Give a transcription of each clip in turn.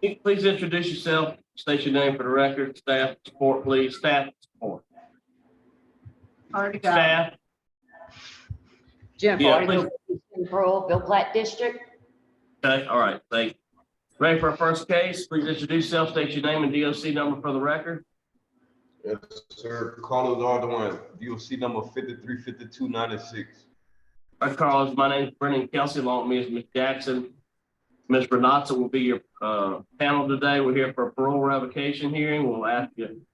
Please introduce yourself, state your name for the record. Staff support, please. Staff support. Staff. Jennifer, Yeah, Parole, Bill Platt District. Okay, all right, thank you. Ready for our first case? Please introduce yourself, state your name and DOC number for the record. Yes, sir. Carlos Ardoin, DOC number 535296. All right, Carlos, my name is Brennan Kelsey, along with me is Ms. Jackson. Ms. Renata will be your panel today. We're here for a parole revocation hearing.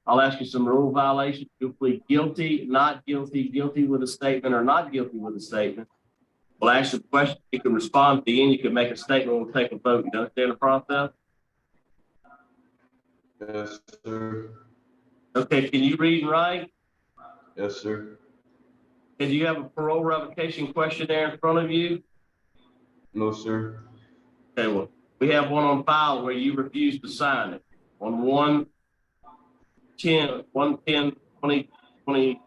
I'll ask you some rule violations. You'll plead guilty, not guilty, guilty with a statement, or not guilty with a statement. We'll ask you a question. You can respond at the end. You can make a statement. We'll take a vote. You understand the process? Yes, sir. Okay, can you read and write? Yes, sir. And do you have a parole revocation questionnaire in front of you? No, sir. Okay, well, we have one on file where you refused to sign it on 1/10/2023.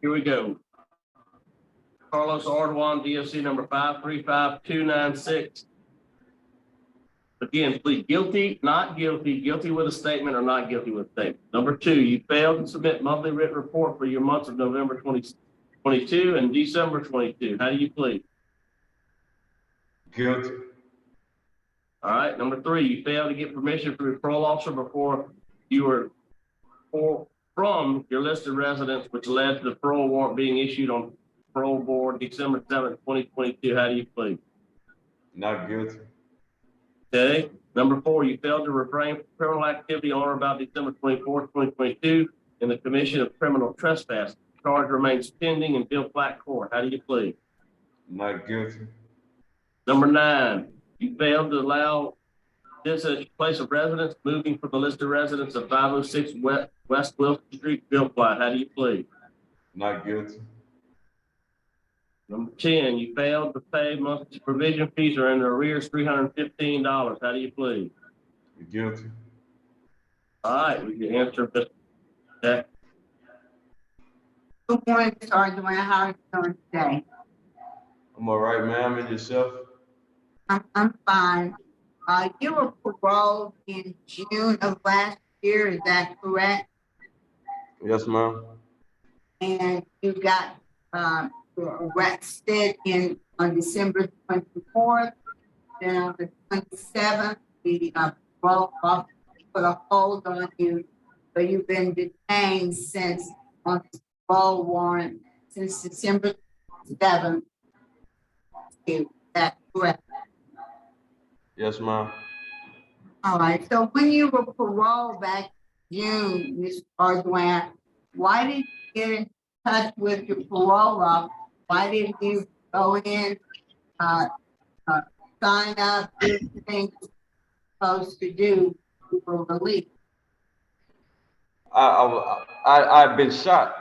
Here we go. Carlos Ardoin, DOC number 535296. Again, plead guilty, not guilty, guilty with a statement, or not guilty with a statement. Number 2, you failed to submit monthly written report for your months of November 2022 and December 22. How do you plead? Guilty. All right. Number 3, you failed to get permission from your parole officer before you were from your listed residence, which led to the parole warrant being issued on parole board December 7th, 2022. How do you plead? Not guilty. Okay. Number 4, you failed to refrain from criminal activity on or about December 24th, 2022 in the commission of criminal trespass. The charge remains pending in Bill Platt Court. How do you plead? Not guilty. Number 9, you failed to allow this as place of residence moving from the listed residence of 506 West Wilson Street, Bill Platt. How do you plead? Not guilty. Number 10, you failed to pay monthly supervision fees or in arrears $315. How do you plead? Guilty. All right, we can answer this. Okay. Good morning, Mr. Ardoin. How are you doing today? I'm all right, ma'am. And yourself? I'm fine. You were paroled in June of last year, is that correct? Yes, ma'am. And you got arrested on December 24th. Then on the 27th, the parole officer put a hold on you. So you've been detained since on the parole warrant since December 7th. Is that correct? Yes, ma'am. All right. So when you were paroled back in June, Mr. Ardoin, why did you get in touch with your parole officer? Why didn't you go in, sign up, do the things you're supposed to do for relief? I've been shot.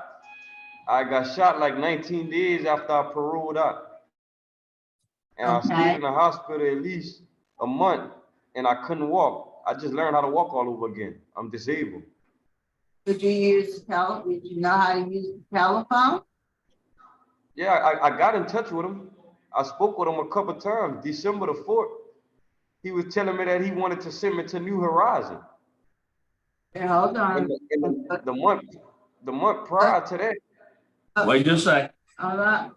I got shot like 19 days after I paroled out. And I stayed in the hospital at least a month, and I couldn't walk. I just learned how to walk all over again. I'm disabled. Did you know how to use the telephone? Yeah, I got in touch with him. I spoke with him a couple times. December the 4th, he was telling me that he wanted to send me to New Horizon. Yeah, hold on. The month prior to that. Wait just a second. Hold on.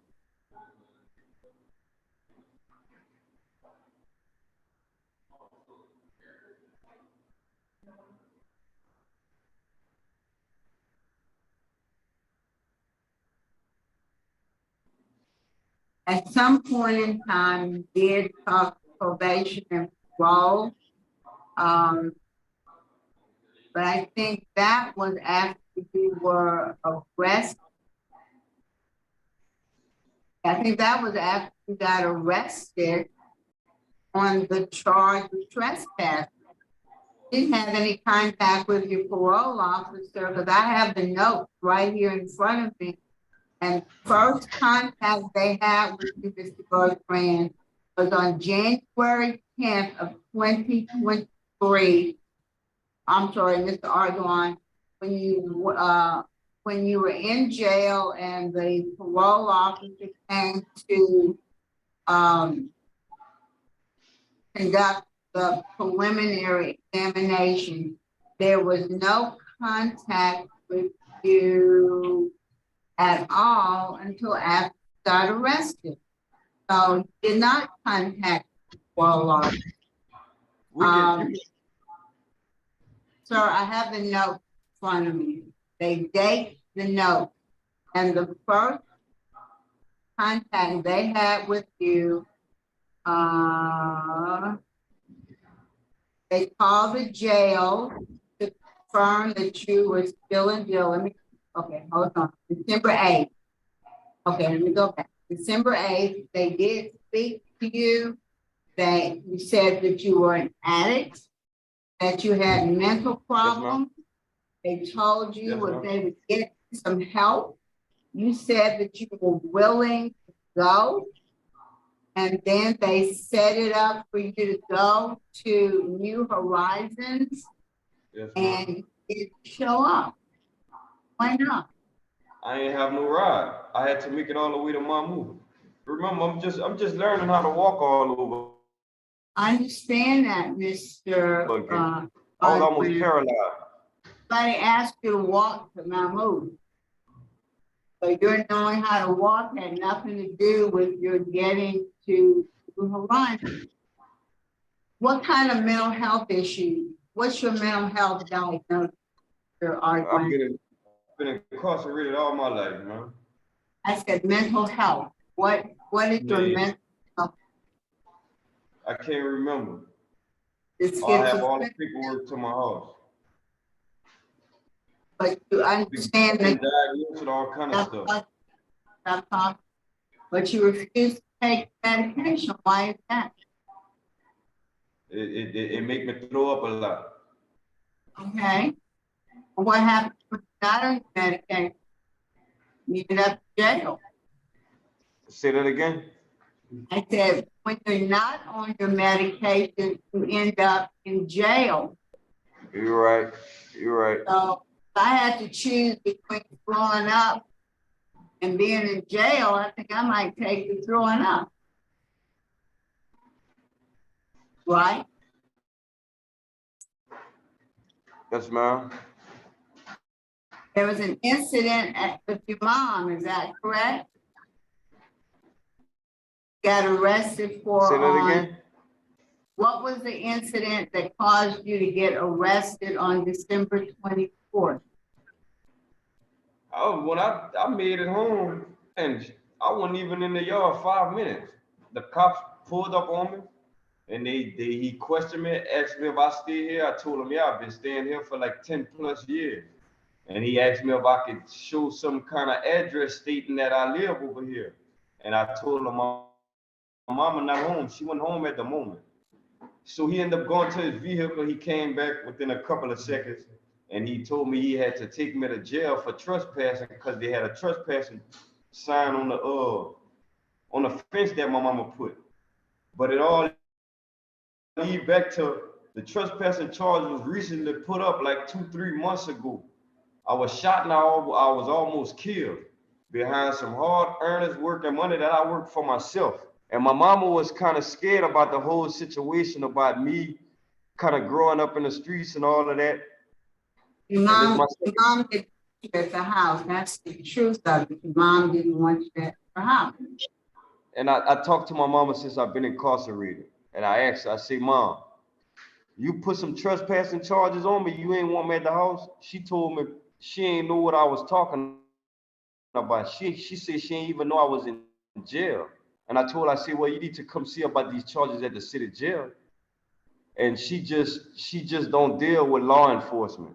At some point in time, you did talk probation and parole. But I think that was after you were arrested. I think that was after you got arrested on the charge of trespass. You didn't have any contact with your parole officer because I have the note right here in front of me. And first contact they had with you, Mr. Bertrand, was on January 10th of 2023. I'm sorry, Mr. Ardoin, when you were in jail and the parole officer came to conduct the preliminary examination, there was no contact with you at all until after you got arrested. So you did not contact parole officer. We can, Sir, I have the note in front of me. They date the note, and the first contact they had with you, they called the jail to confirm that you were still in jail. Okay, hold on. December 8th. Okay, let me go back. December 8th, they did speak to you. You said that you were an addict, that you had mental problems. They told you if they would get some help. You said that you were willing to go. And then they set it up for you to go to New Horizons. And you didn't show up. Why not? I ain't have no ride. I had to make it all the way to Mamu. Remember, I'm just learning how to walk all over. I understand that, Mr. I was almost paralyzed. Somebody asked you to walk to Mahmoud. So your knowing how to walk had nothing to do with your getting to Horizon. What kind of mental health issue? What's your mental health diagnosis, Mr. Ardoin? I've been incarcerated all my life, man. I said mental health. What is your mental health? I can't remember. It's I have all the paperwork to my house. But you understand that diagnosed with all kind of stuff. Stop talking. But you refuse to take medication. Why is that? It make me throw up a lot. Okay. What happened when you got on medication? You ended up in jail. Say that again? I said, when you're not on your medication, you end up in jail. You're right. You're right. So if I had to choose between throwing up and being in jail, I think I might take the throwing up. Right? Yes, ma'am. There was an incident with your mom, is that correct? Got arrested for. Say that again? What was the incident that caused you to get arrested on December 24th? Oh, when I made it home and I wasn't even in the yard 5 minutes. The cops pulled up on me and he questioned me, asked me if I stay here. I told him, yeah, I've been staying here for like 10 plus years. And he asked me if I could show some kind of address stating that I live over here. And I told him my mama not home. She wasn't home at the moment. So he ended up going to his vehicle. He came back within a couple of seconds and he told me he had to take me to jail for trespassing because they had a trespassing sign on the fence that my mama put. But it all lead back to the trespassing charge was recently put up like 2-3 months ago. I was shot and I was almost killed behind some hard earnest work and money that I worked for myself. And my mama was kind of scared about the whole situation, about me kind of growing up in the streets and all of that. Your mom didn't want you at the house. That's the truth of it. Your mom didn't want you at the house. And I talked to my mama since I've been incarcerated. And I asked her, I say, Mom, you put some trespassing charges on me, you ain't want me at the house? She told me she ain't know what I was talking about. She said she ain't even know I was in jail. And I told her, I said, well, you need to come see about these charges at the city jail. And she just don't deal with law enforcement.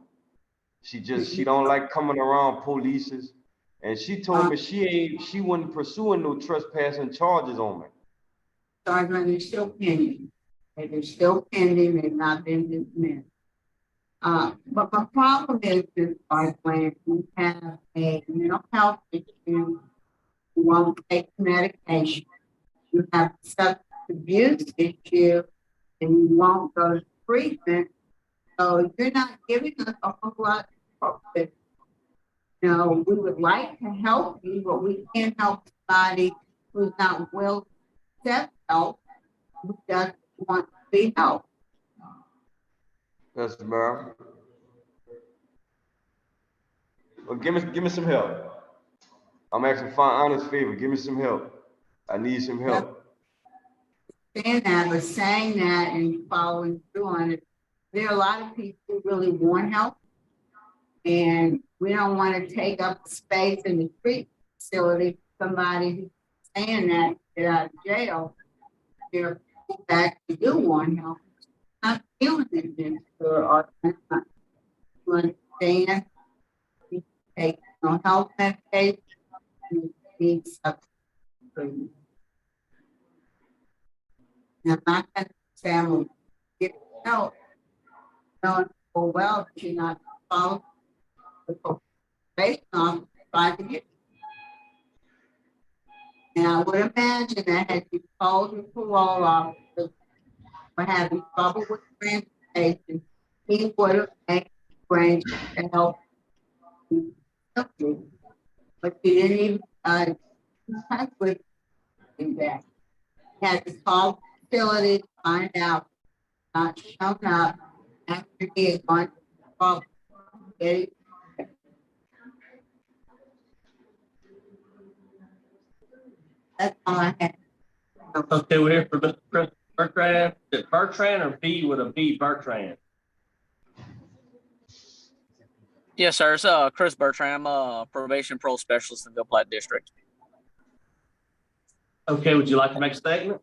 She don't like coming around polices. And she told me she wasn't pursuing no trespassing charges on me. Sergeant, they're still pending. They're still pending. They've not been dismissed. But my problem is this, when you have a mental health issue, you won't take medication. You have a substance abuse issue, and you won't go to treatment. So you're not giving us a whole lot of purpose. You know, we would like to help you, but we can't help somebody who's not willing to accept help, who doesn't want be helped. Yes, ma'am. Well, give me some help. I'm asking for an honest favor. Give me some help. I need some help. Saying that, but saying that and following through on it, there are a lot of people who really want help. And we don't want to take up space in the treatment facility. Somebody who's saying that get out of jail, they're people that actually do want help. Not feeling it or not. You understand? You take health medication, you need substance treatment. And I'm not going to say I'm going to get help, knowing full well that you're not following the probation officer trying to get you. And I would imagine that had you called the parole officer or having trouble with transportation, he would have made arrangements to help you. But you didn't even touch with that. You had to call the facility to find out, not shown up after he had gone to the trouble. Okay? That's all I had. Okay, we're here for Mr. Chris Bertrand. Is it Bertrand or B with a B, Bertrand? Yes, sir. It's Chris Bertram. I'm a probation parole specialist in the Platte District. Okay, would you like to make a statement?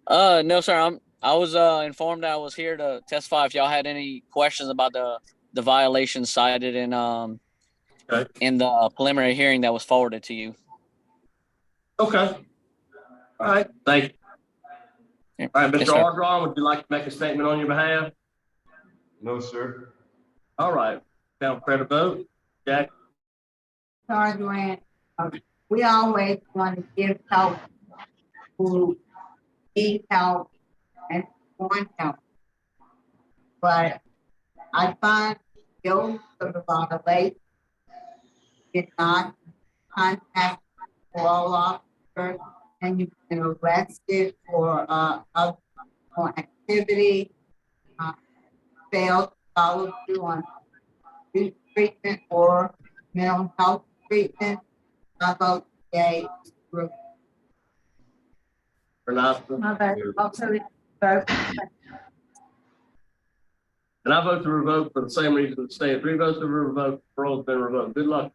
No, sir. I was informed that I was here to testify if y'all had any questions about the violations cited in Okay. in the preliminary hearing that was forwarded to you. Okay. All right, thank you. Yeah. All right, Mr. Yes, sir. Ardoin, would you like to make a statement on your behalf? No, sir. All right, now prepare to vote. Jack? Sorry, Duane. We always want to give help who need help and want help. But I find guilt of the violation did not contact the parole officer and you've been arrested for activity, failed to follow through on youth treatment or mental health treatment. I vote yay. Renata? Also, vote. And I vote to revoke for the same reason the state. 3 votes to revoke, parole's been revoked. Good luck.